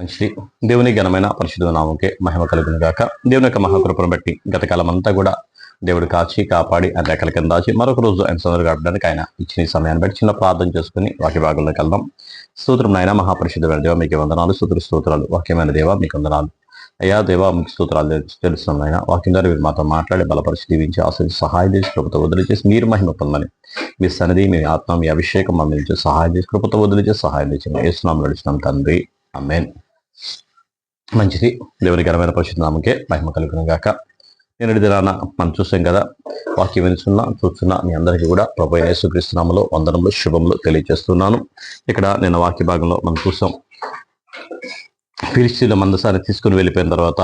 మంచిది. దేవుని ఘనమైన పరిశుద్ధ నామకే మహిమ కలుగును గాక. దేవుని యొక్క మహాకృపను బట్టి గతకాలం అంతా కూడా దేవుడు కాచి కాపాడి ఆయన రెక్కల కింద దాచి మరొక రోజు ఆయన సందరు గడపడానికి ఆయన ఇచ్చిన ఈ సమయాన్ని బట్టి చిన్న ప్రార్థన చేసుకుని వాక్య భాగంలోకి వెళ్దాం. స్తోత్రం నాయన మహాపరిశుద్ధమైన దేవ మీకు వందనాలు, స్తోత్రాలు. వాక్యమైన దేవ మీకు వందనాలు. అయ్యా దేవ మీకు స్తోత్రాలు తెలుస్తున్నాం నాయన. వాక్యం ద్వారా మీరు మాతో మాట్లాడి బలపరిచి దీవించి ఆశ్రయించి సహాయం చేసి కృపతో వదిలిచేసి మీరు మహిమ పొందని మీ సన్నిధి మీ ఆత్మ మీ అభిషేకం అందించి సహాయం చేసి కృపతో వదిలిచేసి సహాయం చేసి యేసునామములో నడుచున్నాం తండ్రి, ఆమేన్. మంచిది. దేవుని ఘనమైన పరిశుద్ధ నామముకే మహిమ కలుగును గాక. నేను దినాన మనం చూసాం కదా, వాక్యం చూస్తున్న మీ అందరికీ కూడా ప్రభువైన యేసుక్రీస్తు నామములో వందనములు శుభములు తెలియజేస్తున్నాను. ఇక్కడ నేను వాక్య భాగంలో మనం చూసాం, ఫిలిష్తీయుల మందసాన్ని తీసుకుని వెళ్ళిపోయిన తర్వాత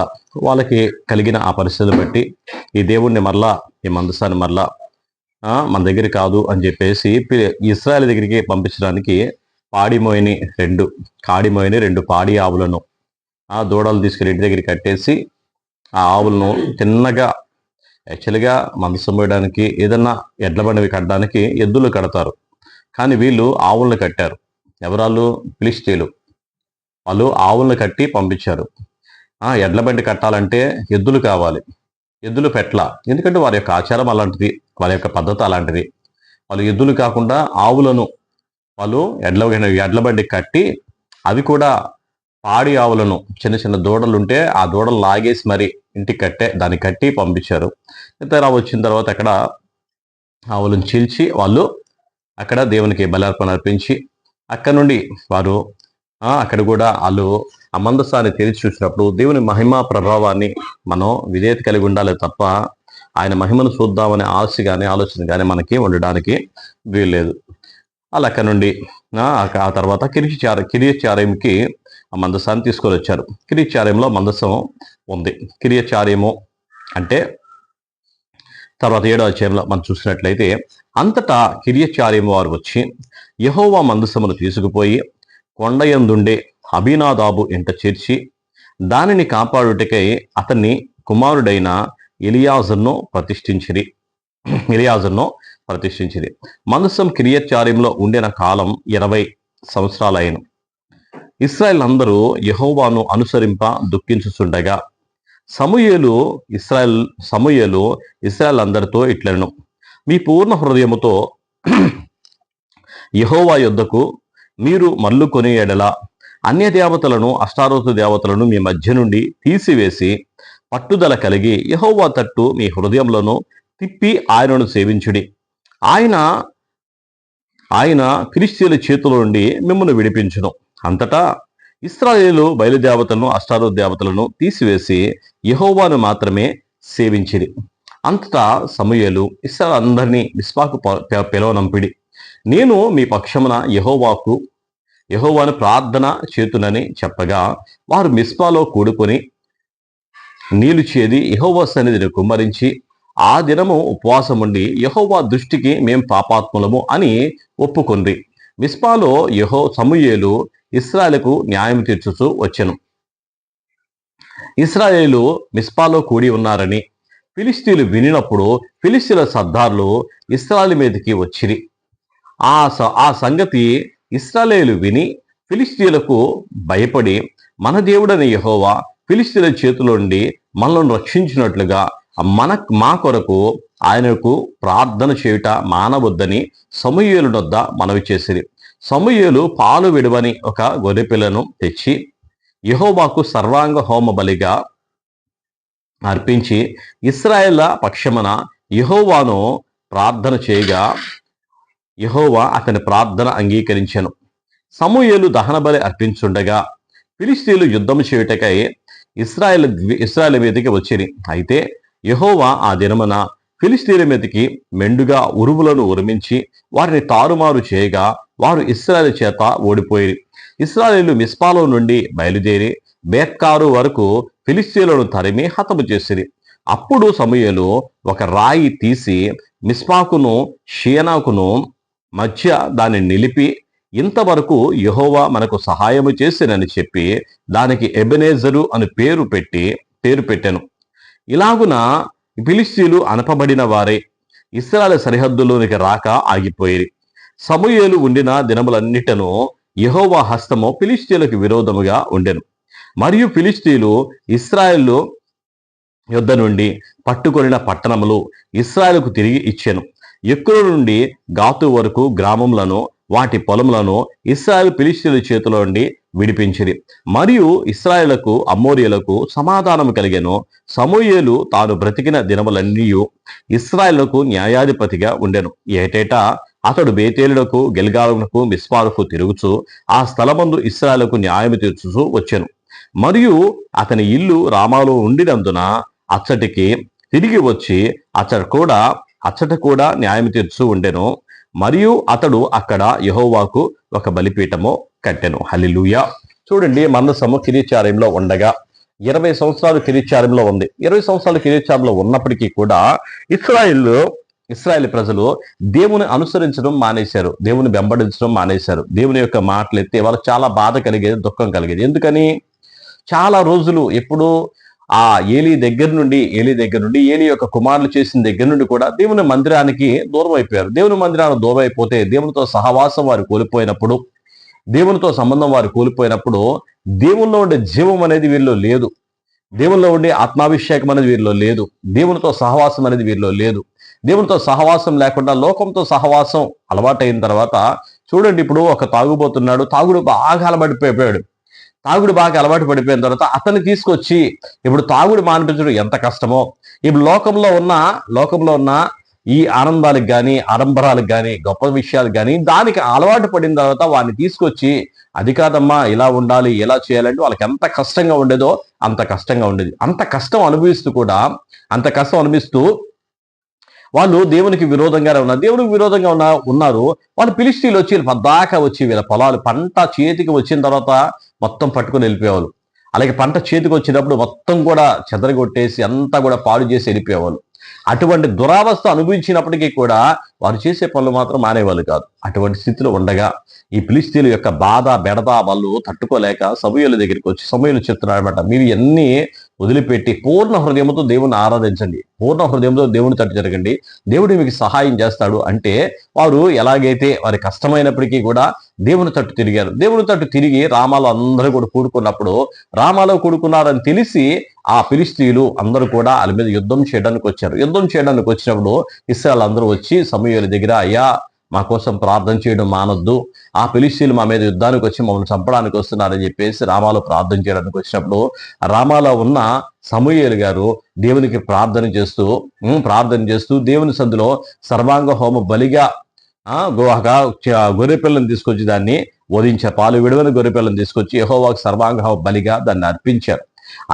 వాళ్ళకి కలిగిన ఆ పరిస్థితులు బట్టి ఈ దేవుణ్ణి మరలా ఈ మందసాన్ని మరలా మన దగ్గర కాదు అని చెప్పేసి ఇశ్రాయేలు దగ్గరికి పంపించడానికి కాడిమోయని రెండు పాడి ఆవులను దూడలు తీసుకెళ్ళి ఇంటి దగ్గరికి కట్టేసి ఆ ఆవులను తిన్నగా, యాక్చువల్గా మందసం పోయడానికి ఏదన్నా ఎడ్ల బండివి కట్టడానికి ఎద్దులు కడతారు, కానీ వీళ్ళు ఆవులను కట్టారు. ఎవరాళ్ళు? ఫిలిష్తీయులు. వాళ్ళు ఆవులను కట్టి పంపించారు. ఎడ్ల బండి కట్టాలంటే ఎద్దులు కావాలి, ఎద్దులు పెట్ల. ఎందుకంటే వారి యొక్క ఆచారం అలాంటిది, వారి యొక్క పద్ధతి అలాంటిది. వాళ్ళు ఎద్దులు కాకుండా ఆవులను వాళ్ళు ఎడ్ల బండి కట్టి, అవి కూడా పాడి ఆవులను, చిన్న చిన్న దూడలు ఉంటే ఆ దూడలు లాగేసి మరి ఇంటికి దాన్ని కట్టి పంపించారు. ఇతర వచ్చిన తర్వాత అక్కడ ఆవులను చీల్చి వాళ్ళు అక్కడ దేవునికి బలార్పణ అర్పించి అక్కడ నుండి వారు అక్కడ కూడా వాళ్ళు ఆ మందసాన్ని తెరిచి చూసినప్పుడు దేవుని మహిమ ప్రభావాన్ని మనం విధేయత కలిగి ఉండాలి తప్ప ఆయన మహిమను చూద్దామనే ఆశ కానీ ఆలోచన కానీ మనకి ఉండడానికి వీల్లేదు. వాళ్ళు అక్కడ నుండి ఆ తర్వాత కిరియత్యారీంకి ఆ మందసాన్ని తీసుకొని వచ్చారు. కిరియత్యారీంలో మందసం ఉంది. కిరియత్యారీము అంటే తర్వాత 7వ అధ్యాయంలో మనం చూసినట్లయితే, అంతటా కిరియత్యారీము వారు వచ్చి యెహోవా మందసమును తీసుకుపోయి కొండయందుండే అబీనాదాబు ఇంట చేర్చి దానిని కాపాడుటకై అతన్ని కుమారుడైన ఎలియాజరును ప్రతిష్ఠించిరి. మందసం కిరియత్యారీంలో ఉండిన కాలం 20 సంవత్సరాలైన. ఇశ్రాయేల్ అందరూ యెహోవాను అనుసరింప దుఃఖించుచుండగా సమూయేలు ఇశ్రాయేల్ అందరితో ఇట్లనెను, మీ పూర్ణ హృదయముతో యెహోవా యొద్దకు మీరు మల్లుకొని ఎడల అన్య దేవతలను, అష్టారోతు దేవతలను మీ మధ్య నుండి తీసివేసి పట్టుదల కలిగి యెహోవా తట్టు మీ హృదయములను తిప్పి ఆయనను సేవించుడి. ఆయన ఫిలిష్తీయుల చేతుల నుండి మిమ్మల్ని విడిపించును. అంతటా ఇశ్రాయేలు బయలుదేవతలను, అష్టారోతు దేవతలను తీసివేసి యెహోవాను మాత్రమే సేవించిరి. అంతటా సమూయేలు ఇశ్రాయేలు అందరినీ మిస్పాకు పిలవనంపిడి. నేను మీ పక్షమున యెహోవాను ప్రార్థన చేతునని చెప్పగా వారు మిస్పాలో కూడుకొని నీళ్లు చేది యెహోవా సన్నిధిని కుమ్మరించి ఆ దినము ఉపవాసముండి యెహోవా దృష్టికి మేం పాపాత్ములము అని ఒప్పుకొండ్రి. మిస్పాలో సమూయేలు ఇశ్రాయేలుకు న్యాయం తీర్చుచూ వచ్చెను. ఇశ్రాయేలు మిస్పాలో కూడి ఉన్నారని ఫిలిష్తీయులు వినినప్పుడు ఫిలిష్తీయుల సర్దార్లు ఇశ్రాయేలు మీదకి వచ్చిరి. ఆ సంగతి ఇశ్రాయేలు విని ఫిలిష్తీయులకు భయపడి, మన దేవుడైన యెహోవా ఫిలిష్తీయుల చేతిలో నుండి మనల్ని రక్షించినట్లుగా మా కొరకు ఆయనకు ప్రార్థన చేయుట మానవద్దని సమూయేలు నొద్ద మనవి చేసిరి. సమూయేలు పాలు విడవని ఒక గొర్రెపిల్లను తెచ్చి యెహోవాకు సర్వాంగ హోమ బలిగా అర్పించి ఇశ్రాయేళ్ల పక్షమున యెహోవాను ప్రార్థన చేయగా యెహోవా అతని ప్రార్థన అంగీకరించెను. సమూయేలు దహన బలి అర్పించుండగా ఫిలిష్తీయులు యుద్ధం చేయుటకై ఇశ్రాయేలు మీదకి వచ్చిరి. అయితే యెహోవా ఆ దినమున ఫిలిష్తీయుల మీదకి మెండుగా ఉరువులను ఉరిమించి వారిని తారుమారు చేయగా వారు ఇశ్రాయేలు చేత ఓడిపోయి ఇశ్రాయేలు మిస్పాలో నుండి బయలుదేరి బేత్కారు వరకు ఫిలిష్తీయులను తరిమి హతము చేసిరి. అప్పుడు సమూయేలు ఒక రాయి తీసి మిస్పాకును షీనాకును మధ్య దాన్ని నిలిపి, ఇంతవరకు యెహోవా మనకు సహాయము చేసినని చెప్పి దానికి ఎబెనేజరు అని పేరు పెట్టెను. ఇలాగున ఫిలిష్తీయులు అనపబడిన వారే ఇశ్రాయేలు సరిహద్దులోనికి రాక ఆగిపోయిరి. సమూయేలు ఉండిన దినములన్నిటను యెహోవా హస్తము ఫిలిష్తీయులకు విరోధముగా ఉండెను. మరియు ఫిలిష్తీయులు ఇశ్రాయేలు యుద్ధ నుండి పట్టుకొనిన పట్టణములు ఇశ్రాయేలుకు తిరిగి ఇచ్చెను. ఎక్కువ నుండి గాతు వరకు గ్రామములను వాటి పొలములను ఇశ్రాయేలు ఫిలిష్తీయుల చేతిలో నుండి విడిపించిరి. మరియు ఇశ్రాయేలుకు అమోరీయులకు సమాధానం కలిగెను. సమూయేలు తాను బ్రతికిన దినములన్నీ ఇశ్రాయేలుకు న్యాయాధిపతిగా ఉండెను. ఏటేటా అతడు బేతేలులకు గిల్గాలునకు మిస్పారుకు తిరుగుచు ఆ స్థలమందు ఇశ్రాయేలుకు న్యాయం తీర్చుచూ వచ్చెను. మరియు అతని ఇల్లు రామాలో ఉండినందున అచ్చటికి తిరిగి వచ్చి అచ్చట కూడా న్యాయం తీర్చు ఉండెను. మరియు అతడు అక్కడ యెహోవాకు ఒక బలిపీఠము కట్టెను. హల్లెలూయా. చూడండి, మందసము కిరీచార్యంలో ఉండగా 20 సంవత్సరాలు కిరీచార్యంలో ఉంది. 20 సంవత్సరాలు కిరీచార్యంలో ఉన్నప్పటికీ కూడా ఇశ్రాయేల్ ప్రజలు దేవుని అనుసరించడం మానేశారు, దేవుని వెంబడించడం మానేశారు. దేవుని యొక్క మాటలు ఎత్తే వాళ్ళకి చాలా బాధ కలిగేది, దుఃఖం కలిగేది. ఎందుకని? చాలా రోజులు ఎప్పుడు ఆ ఏలీ దగ్గర నుండి ఏలీ యొక్క కుమారులు చేసిన దగ్గర నుండి కూడా దేవుని మందిరానికి దూరం అయిపోయారు. దేవుని మందిరానికి దూరం అయిపోతే దేవునితో సహవాసం వారు కోల్పోయినప్పుడు, దేవునితో సంబంధం వారు కోల్పోయినప్పుడు దేవుల్లో ఉండే జీవం అనేది వీరిలో లేదు, దేవుల్లో ఉండే ఆత్మాభిషేకం అనేది వీరిలో లేదు, దేవునితో సహవాసం అనేది వీరిలో లేదు. దేవునితో సహవాసం లేకుండా లోకంతో సహవాసం అలవాటైన తర్వాత చూడండి, ఇప్పుడు ఒక తాగుబోతున్నాడు, తాగుడు బాగా అలవాటు పడిపోయిన తర్వాత అతన్ని తీసుకొచ్చి ఇప్పుడు తాగుడు మానిపించడం ఎంత కష్టమో, ఇప్పుడు లోకంలో ఉన్న ఈ ఆనందాలకు కానీ ఆడంబరాలకు కానీ గొప్ప విషయాలకు కానీ దానికి అలవాటు పడిన తర్వాత వాడిని తీసుకొచ్చి అది కాదమ్మా ఇలా ఉండాలి ఇలా చేయాలంటే వాళ్ళకి ఎంత కష్టంగా ఉండేదో అంత కష్టంగా ఉండేది. అంత కష్టం అనిపిస్తూ వాళ్ళు దేవునికి విరోధంగానే ఉన్నారు. వాళ్ళు ఫిలిష్తీయులు వచ్చి పద్దాకా వచ్చి వీళ్ళ పొలాలు పంట చేతికి వచ్చిన తర్వాత మొత్తం పట్టుకుని వెళ్ళిపోయేవాళ్ళు. అలాగే పంట చేతికి వచ్చినప్పుడు మొత్తం కూడా చెదరగొట్టేసి అంతా కూడా పాడు చేసి వెళ్ళిపోయేవాళ్ళు. అటువంటి దురావస్థ అనుభవించినప్పటికీ కూడా వారు చేసే పనులు మాత్రం మానేవాళ్ళు కాదు. అటువంటి స్థితిలో ఉండగా ఈ ఫిలిష్తీయుల యొక్క బాధ బెడద వాళ్ళు తట్టుకోలేక సమూయేలు దగ్గరికి వచ్చి సమూయేలు చెప్తున్నారన్నమాట, మీరు ఎన్ని వదిలిపెట్టి పూర్ణ హృదయంతో దేవుని ఆరాధించండి, పూర్ణ హృదయంతో దేవుని తట్టు జరగండి, దేవుడు మీకు సహాయం చేస్తాడు అంటే వారు ఎలాగైతే వారి కష్టమైనప్పటికీ కూడా దేవుని తట్టు తిరిగారు. దేవుని తట్టు తిరిగి రామాలో అందరూ కూడా కూడుకున్నప్పుడు, రామాలో కూడుకున్నారని తెలిసి ఆ ఫిలిష్తీయులు అందరూ కూడా వాళ్ళ మీద యుద్ధం చేయడానికి వచ్చారు. యుద్ధం చేయడానికి వచ్చినప్పుడు ఇశ్రాయేలు అందరూ వచ్చి సమూయేలు దగ్గర, అయ్యా మా కోసం ప్రార్థన చేయడం మానొద్దు, ఆ ఫిలిష్తీయులు మా మీద యుద్ధానికి వచ్చి మమ్మల్ని చంపడానికి వస్తున్నారని చెప్పేసి రామాలో ప్రార్థన చేయడానికి వచ్చినప్పుడు రామాలో ఉన్న సమూయేలు గారు దేవునికి ప్రార్థన చేస్తూ దేవుని సందులో సర్వాంగ హోమ బలిగా గొర్రె పిల్లని తీసుకొచ్చి దాన్ని వధించారు. పాలు విడవని గొర్రె పిల్లని తీసుకొచ్చి యెహోవాకు సర్వాంగ హోమ బలిగా దాన్ని అర్పించారు.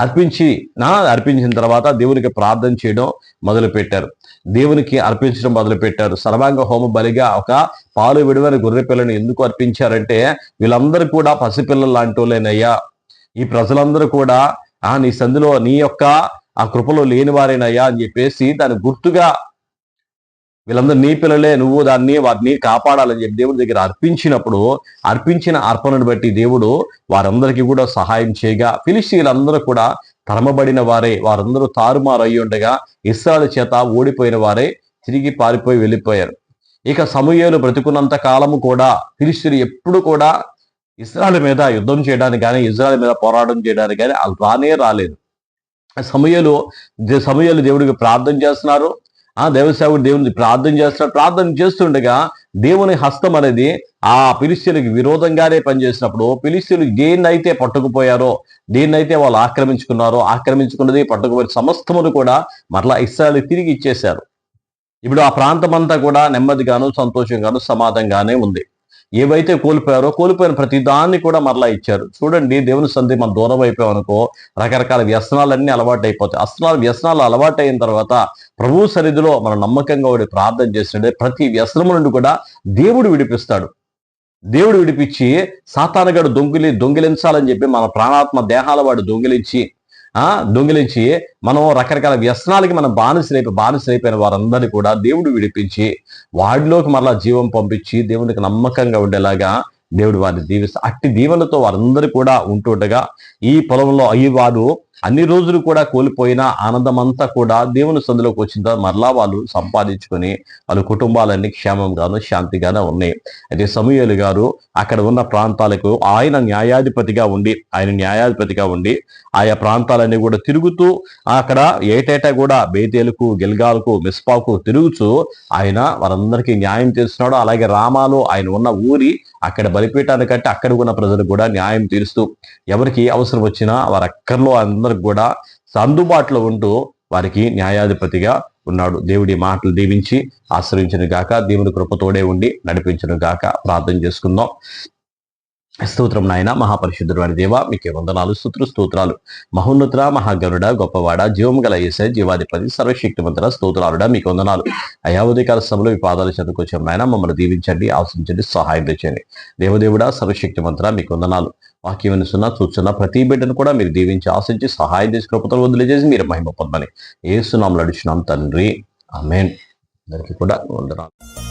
అర్పించిన తర్వాత దేవునికి ప్రార్థన చేయడం మొదలుపెట్టారు, దేవునికి అర్పించడం మొదలుపెట్టారు. సర్వాంగ హోమ బలిగా ఒక పాలు విడవని గొర్రె పిల్లని ఎందుకు అర్పించారంటే వీళ్ళందరూ కూడా పసిపిల్లలు లాంటి వాళ్ళేనయ్యా, ఈ ప్రజలందరూ కూడా నీ సందులో నీ యొక్క ఆ కృపలో లేని వారేనయ్యా అని చెప్పేసి దాని గుర్తుగా వీళ్ళందరూ నీ పిల్లలే, నువ్వు వాటిని కాపాడాలని చెప్పి దేవుడి దగ్గర అర్పించిన అర్పణను బట్టి దేవుడు వారందరికీ కూడా సహాయం చేయగా ఫిలిష్తీయులందరూ కూడా తరమబడిన వారే, వారందరూ తారుమారు అయ్యి ఉండగా ఇశ్రాయేలు చేత ఓడిపోయిన వారే తిరిగి పారిపోయి వెళ్ళిపోయారు. ఇక సమూయేలు బ్రతికున్నంత కాలము కూడా ఫిలిష్తీయులు ఎప్పుడు కూడా ఇశ్రాయేలు మీద యుద్ధం చేయడానికి కానీ ఇశ్రాయేలు మీద పోరాటం చేయడానికి కానీ వాళ్ళు రాలేదు. సమూయేలు దేవుడికి ప్రార్థన చేస్తున్నారు, దేవసేవుడు దేవుని ప్రార్థన చేస్తుండగా దేవుని హస్తం అనేది ఆ ఫిలిష్తీయులకు విరోధంగానే పనిచేసినప్పుడు ఫిలిష్తీయులు దేన్నైతే పట్టుకుపోయారో, దేన్నైతే వాళ్ళు ఆక్రమించుకున్నది పట్టుకుపోయిన సమస్తమును కూడా మరలా ఇశ్రాయేలుకి తిరిగి ఇచ్చేశారు. ఇప్పుడు ఆ ప్రాంతం అంతా కూడా నెమ్మదిగాను సంతోషంగాను సమాధానంగానే ఉంది. ఏవైతే కోల్పోయిన ప్రతి దాన్ని కూడా మరలా ఇచ్చారు. చూడండి, దేవుని సంధి మనం దూరం అయిపోయామనుకో రకరకాల వ్యసనాలన్నీ అలవాటు అయిపోతాయి. వ్యసనాలు అలవాటు అయిన తర్వాత ప్రభు సన్నిధిలో మనం నమ్మకంగా వాడి ప్రార్థన చేస్తుంటే ప్రతి వ్యసనం నుండి కూడా దేవుడు విడిపిస్తాడు. దేవుడు విడిపించి సాతానుగాడు దొంగిలించాలని చెప్పి మన ప్రాణాత్మ దేహాల వాడు దొంగిలించి మనం రకరకాల వ్యసనాలకి మనం బానిసైపోయిన వారందరినీ కూడా దేవుడు విడిపించి వాడిలోకి మరలా జీవం పంపించి దేవునికి నమ్మకంగా ఉండేలాగా దేవుడు వారిని దీవిస్తారు. అట్టి దీవెనతో వారందరూ కూడా ఉంటుండగా ఈ పొలంలో వారు అన్ని రోజులు కూడా కోల్పోయిన ఆనందం అంతా కూడా దేవుని సందులోకి వచ్చిన తర్వాత మరలా వాళ్ళు సంపాదించుకొని వాళ్ళ కుటుంబాలన్నీ క్షేమంగాను శాంతిగానే ఉన్నాయి. అయితే సమూయేలు గారు అక్కడ ఉన్న ప్రాంతాలకు ఆయన న్యాయాధిపతిగా ఉండి ఆయా ప్రాంతాలన్నీ కూడా తిరుగుతూ అక్కడ ఏటేటా కూడా బేతేలుకు, గిల్గాల్కు, మిస్పాకు తిరుగుతూ ఆయన వారందరికీ న్యాయం చేస్తున్నాడు. అలాగే రామాలో ఆయన ఉన్న ఊరి అక్కడ బలిపీఠాన్ని కట్టి అక్కడ ఉన్న ప్రజలకు కూడా న్యాయం తీరుస్తూ ఎవరికి అవసరం వచ్చినా వారి అక్కర్లో అందరికి కూడా అందుబాటులో ఉంటూ వారికి న్యాయాధిపతిగా ఉన్నాడు. దేవుడి మాటలు దీవించి ఆశ్రయించను గాక, దేవుని కృపతోడే ఉండి నడిపించను గాక. ప్రార్థన చేసుకుందాం. స్తోత్రం నాయన, మహాపరిశుద్ధుడు వారి దేవ, మీకే వందనాలు, స్తోత్రాలు. మహోన్నతుడ, మహాగరుడ, గొప్పవాడ, జీవం గల యేసయ్య, జీవాధిపతి, సర్వశక్తిమంతుడ, స్తోత్రాలుడ, మీకు వందనాలు. అయా ఉదయకాల సభలో మీ పాదాలు చెందుకొచ్చాం నాయన. మమ్మల్ని దీవించండి, ఆశించండి, సహాయం తెచ్చండి. దేవదేవుడా, సర్వశక్తిమంతుడ, మీకు వందనాలు. వాక్యం వినుస్తున్నా చూస్తున్నా ప్రతి బిడ్డను కూడా మీరు దీవించి ఆశించి సహాయం చేసి కృపతలు వదిలేసేసి మీరు మహిమ పొందని యేసు నామములో అడుగుచున్నాం తండ్రి, ఆమేన్. అందరికీ కూడా వందనాలు.